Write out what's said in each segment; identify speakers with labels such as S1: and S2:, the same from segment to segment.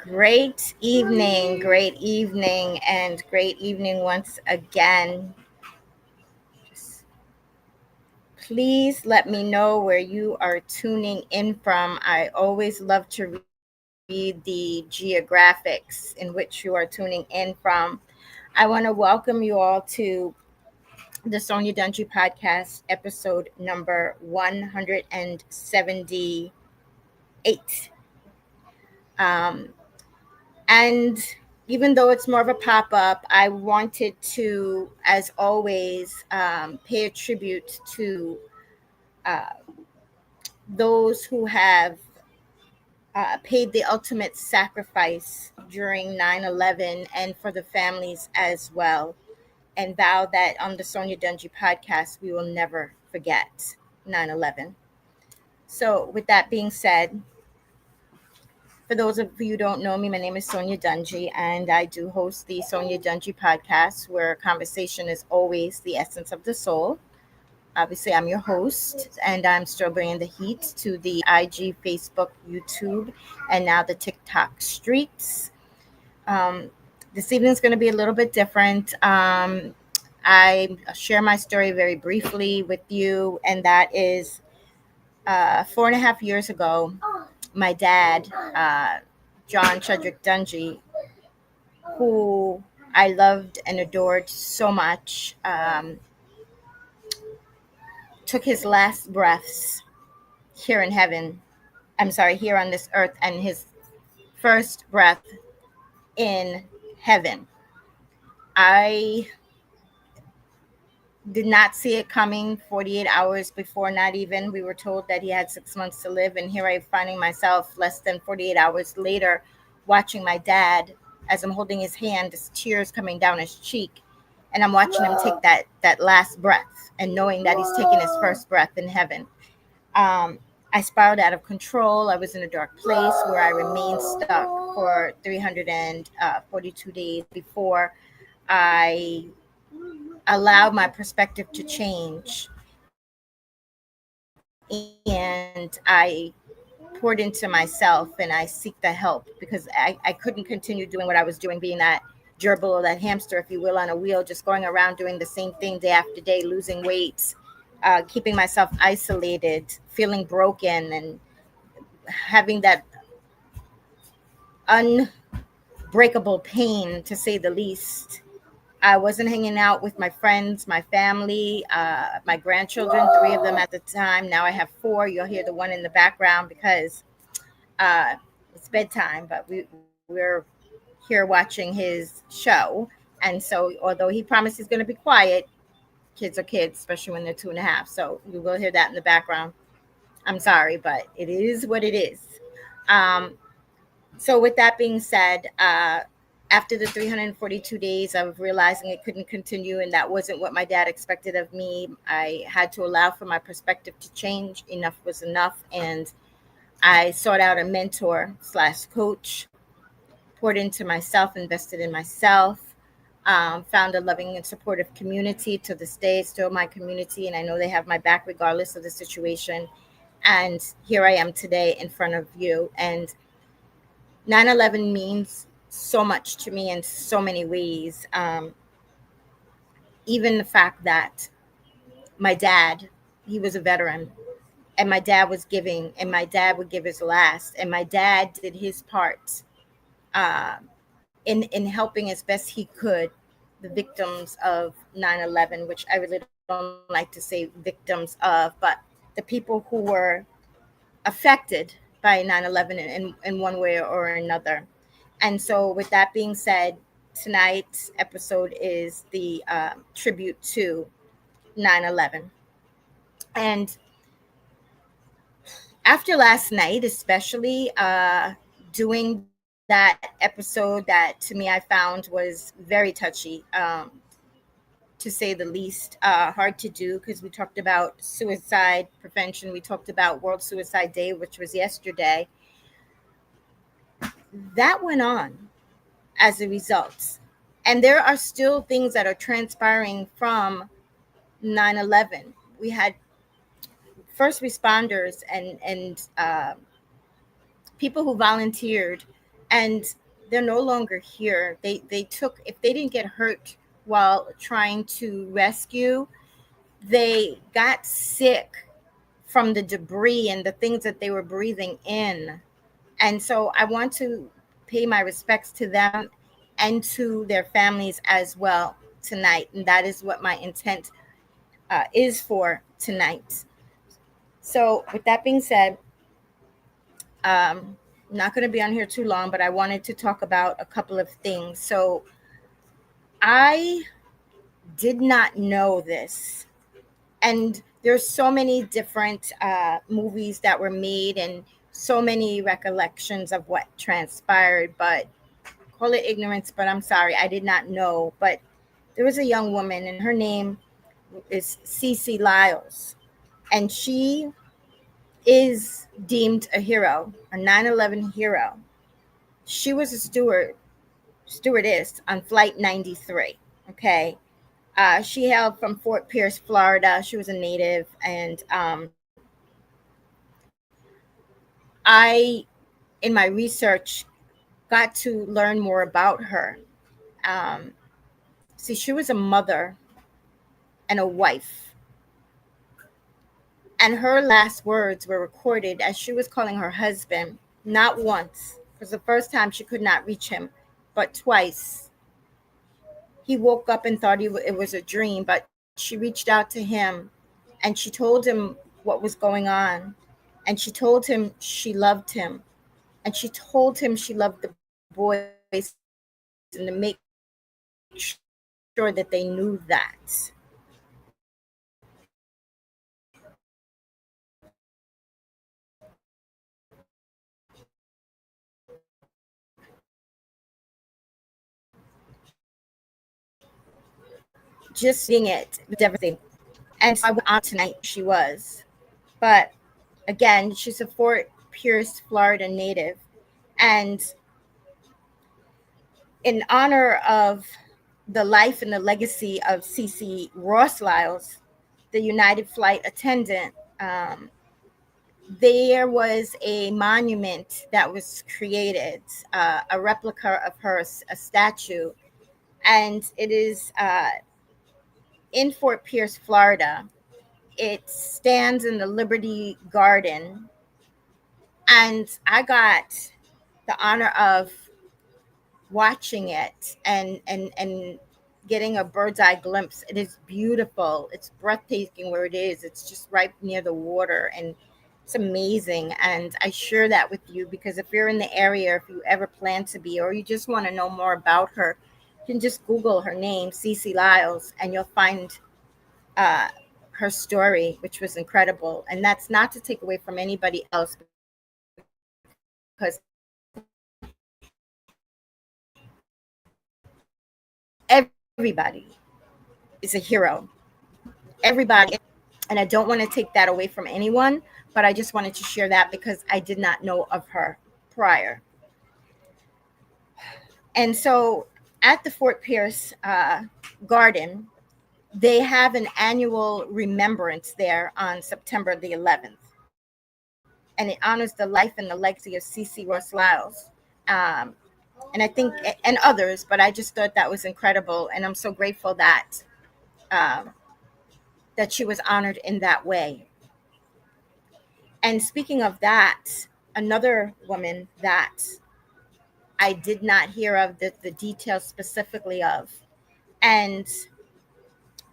S1: Great evening, and great evening once again. Just please let me know where you are tuning in from. I always love to read the geographics in which you are tuning in from. I want to welcome you all to the Sonya Dungee podcast, episode number 178. Um, And even though it's more of a pop up, I wanted to, as always, pay a tribute to uh, those who have paid the ultimate sacrifice during 9/11, and for the families as well. And vow that on the Sonya Dungee podcast, we will never forget 9/11. So, with that being said, for those of you who don't know me, my name is Sonya Dungee, and I do host the Sonya Dungee podcast, where conversation is always the essence of the soul. Obviously, I'm your host, and I'm still bringing the heat to the IG, Facebook, YouTube, and now the TikTok streets. Um, this evening is going to be a little bit different. I share my story very briefly with you, and that is 4.5 years ago, my dad, John Chudrick Dungee, who I loved and adored so much, took his last breaths here in heaven. I'm sorry, here on this earth, and his first breath in heaven. I did not see it coming 48 hours before, not even. We were told that he had 6 months to live. And here I am finding myself less than 48 hours later watching my dad as I'm holding his hand, his tears coming down his cheek. And I'm watching him take that last breath and knowing that he's taking his first breath in heaven. I spiraled out of control. I was in a dark place where I remained stuck for 342 days before I allowed my perspective to change, and I poured into myself and I seek the help because I couldn't continue doing what I was doing, being that gerbil or that hamster, if you will, on a wheel, just going around doing the same thing day after day, losing weight, keeping myself isolated, feeling broken, and having that unbreakable pain, to say the least. I wasn't hanging out with my friends, my family, my grandchildren, three of them at the time. Now I have four. You'll hear the one in the background because it's bedtime, but we're here watching his show. And so, although he promised he's going to be quiet, kids are kids, especially when they're 2.5. So you will hear that in the background. I'm sorry, but it is what it is. Um, so with that being said, after the 342 days of realizing it couldn't continue and that wasn't what my dad expected of me, I had to allow for my perspective to change. Enough was enough. And I sought out a mentor slash coach, poured into myself, invested in myself, found a loving and supportive community. To this day, still my community. And I know they have my back regardless of the situation. And here I am today in front of you. And 9/11 means so much to me in so many ways. Even the fact that my dad, he was a veteran, and my dad was giving, and my dad would give his last, and my dad did his part uh, in helping as best he could the victims of 9/11, which I really don't like to say victims of, but the people who were affected by 9/11 in one way or another. And so, with that being said, tonight's episode is the tribute to 9/11. And after last night, especially doing that episode that to me I found was very touchy, to say the least, hard to do because we talked about suicide prevention. We talked about World Suicide Day, which was yesterday. That went on as a result. And there are still things that are transpiring from 9/11. we had first responders and people who volunteered, and they're no longer here. They took, if they didn't get hurt while trying to rescue, they got sick from the debris and the things that they were breathing in. And so I want to pay my respects to them and to their families as well tonight. And that is what my intent is for tonight. So, with that being said, I'm not going to be on here too long, but I wanted to talk about a couple of things. So, I did not know this, and there's so many different movies that were made and so many recollections of what transpired, but call it ignorance, but I'm sorry, I did not know. But there was a young woman, and her name is Cece Lyles, and she is deemed a hero, a 9/11 hero. She was a stewardess on Flight 93. Okay. She hailed from Fort Pierce, Florida. She was a native, and I, in my research, got to learn more about her. Um, See, she was a mother and a wife, and her last words were recorded as she was calling her husband, not once, because the first time she could not reach him, but twice. He woke up and thought it was a dream, but she reached out to him and she told him what was going on. And she told him she loved him. And she told him she loved the boys and to make sure that they knew that. Just reading it was devastating. And so I went on tonight who she was. But again, she's a Fort Pierce, Florida native. And in honor of the life and the legacy of Cece Ross Lyles, the United Flight attendant, there was a monument that was created, a replica of her, a statue, and it is in Fort Pierce, Florida. It stands in the Liberty Garden, and I got the honor of watching it and getting a bird's eye glimpse. It is beautiful. It's breathtaking where it is. It's just right near the water, and it's amazing. And I share that with you because if you're in the area, if you ever plan to be, or you just want to know more about her, you can just Google her name, Cece Lyles, and you'll find uh, her story, which was incredible. And that's not to take away from anybody else because everybody is a hero. Everybody. And I don't want to take that away from anyone, but I just wanted to share that because I did not know of her prior. And so at the Fort Pierce Garden, they have an annual remembrance there on September the 11th. And it honors the life and the legacy of Cece Ross Lyles. Um, and I think, and others, but I just thought that was incredible. And I'm so grateful um, that she was honored in that way. And speaking of that, another woman that I did not hear of the details specifically of, and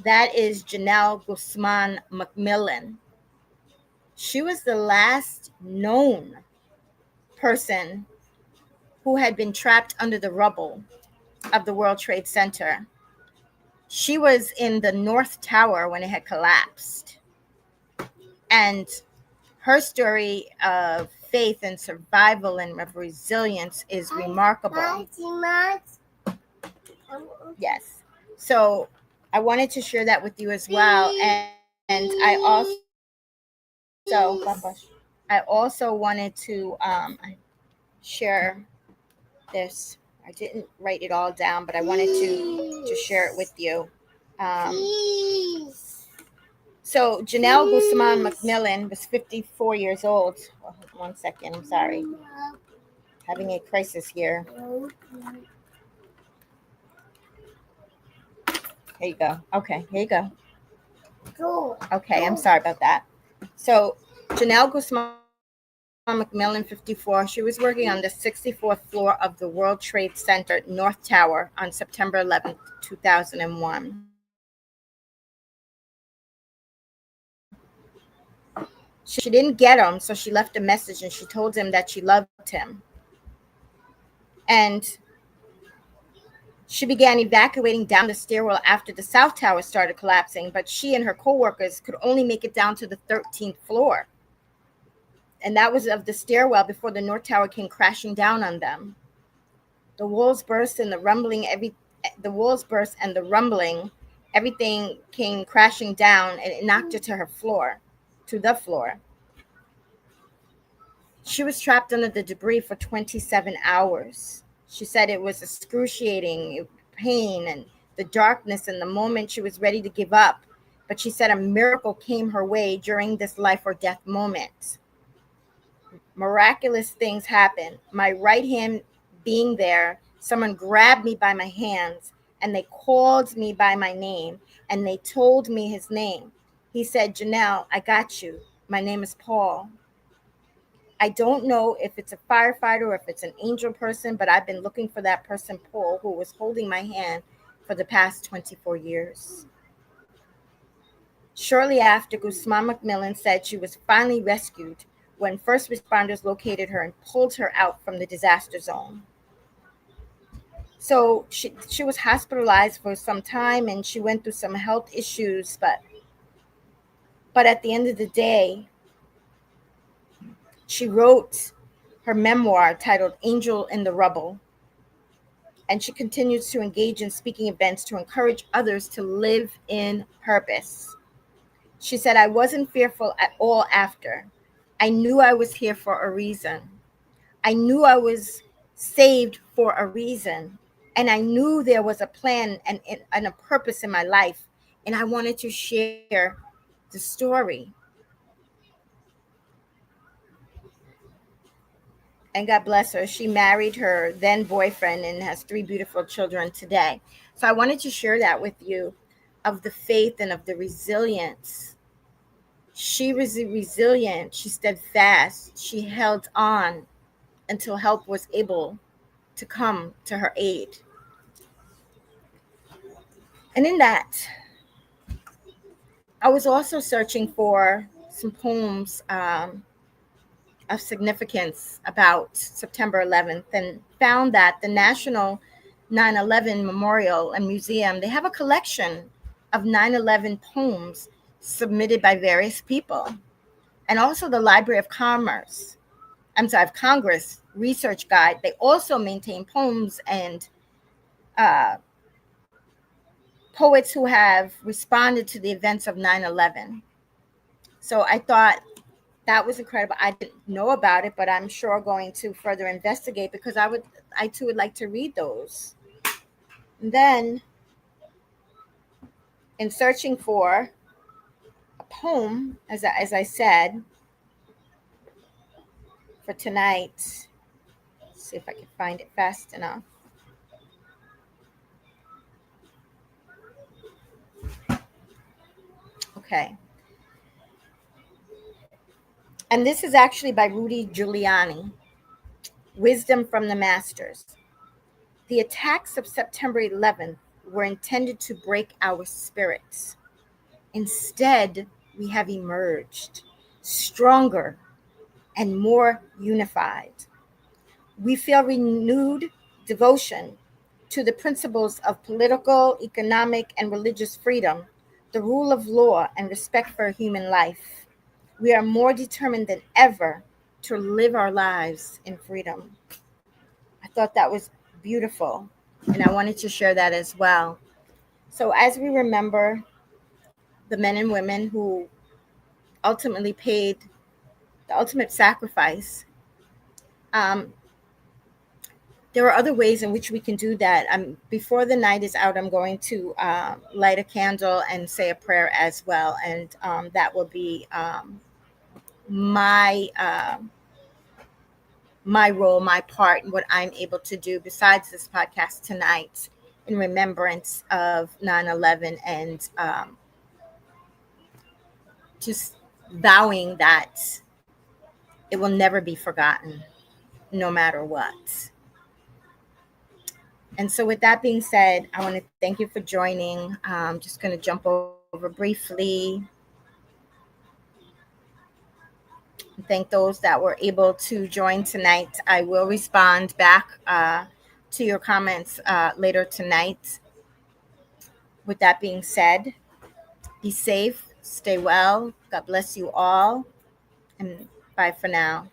S1: that is Janelle Guzman McMillan. She was the last known person who had been trapped under the rubble of the World Trade Center. She was in the North Tower when it had collapsed. And her story of faith and survival and of resilience is remarkable. Yes. So I wanted to share that with you as well. And I also wanted to share this. I didn't write it all down, but I wanted to share it with you. Um, So Janelle Guzman McMillan was 54 years old. Oh, 1 second, I'm sorry. Having a crisis here. Here you go. Okay, here you go. Okay, I'm sorry about that. So Janelle Guzman McMillan, 54, she was working on the 64th floor of the World Trade Center North Tower on September 11th, 2001. She didn't get him, so she left a message and she told him that she loved him. And she began evacuating down the stairwell after the South Tower started collapsing, but she and her coworkers could only make it down to the 13th floor. And that was of the stairwell before the North Tower came crashing down on them. The walls burst and the walls burst and the rumbling, everything came crashing down and it knocked her to the floor. She was trapped under the debris for 27 hours. She said it was excruciating pain and the darkness and the moment she was ready to give up. But she said a miracle came her way during this life or death moment. Miraculous things happened. My right hand being there, someone grabbed me by my hands and they called me by my name and they told me his name. He said, Janelle, I got you. My name is Paul. I don't know if it's a firefighter or if it's an angel person, but I've been looking for that person, Paul, who was holding my hand for the past 24 years. Shortly after, Guzman McMillan said she was finally rescued when first responders located her and pulled her out from the disaster zone. So she was hospitalized for some time and she went through some health issues, but at the end of the day, she wrote her memoir titled Angel in the Rubble. And she continues to engage in speaking events to encourage others to live in purpose. She said, I wasn't fearful at all after. I knew I was here for a reason. I knew I was saved for a reason. And I knew there was a plan and a purpose in my life. And I wanted to share the story. And God bless her. She married her then boyfriend and has 3 beautiful children today. So I wanted to share that with you of the faith and of the resilience. She was resilient. She steadfast. She held on until help was able to come to her aid. And in that, I was also searching for some poems of significance about September 11th and found that the National 9/11 Memorial and Museum, they have a collection of 9/11 poems submitted by various people. And also the Library of Congress Research Guide, they also maintain poems and uh, poets who have responded to the events of 9/11. So I thought that was incredible. I didn't know about it, but I'm sure going to further investigate because I too would like to read those. And then, in searching for a poem, as I said, for tonight, let's see if I can find it fast enough. Okay. And this is actually by Rudy Giuliani, Wisdom from the Masters. The attacks of September 11th were intended to break our spirits. Instead, we have emerged stronger and more unified. We feel renewed devotion to the principles of political, economic, and religious freedom, the rule of law, and respect for human life. We are more determined than ever to live our lives in freedom. I thought that was beautiful, and I wanted to share that as well. So, as we remember the men and women who ultimately paid the ultimate sacrifice, um, there are other ways in which we can do that. Before the night is out, I'm going to light a candle and say a prayer as well, and that will be my my role, my part, and what I'm able to do besides this podcast tonight in remembrance of 9/11 and just vowing that it will never be forgotten, no matter what. And so, with that being said, I want to thank you for joining. I'm just going to jump over briefly. Thank those that were able to join tonight. I will respond back to your comments later tonight. With that being said, be safe, stay well. God bless you all, and bye for now.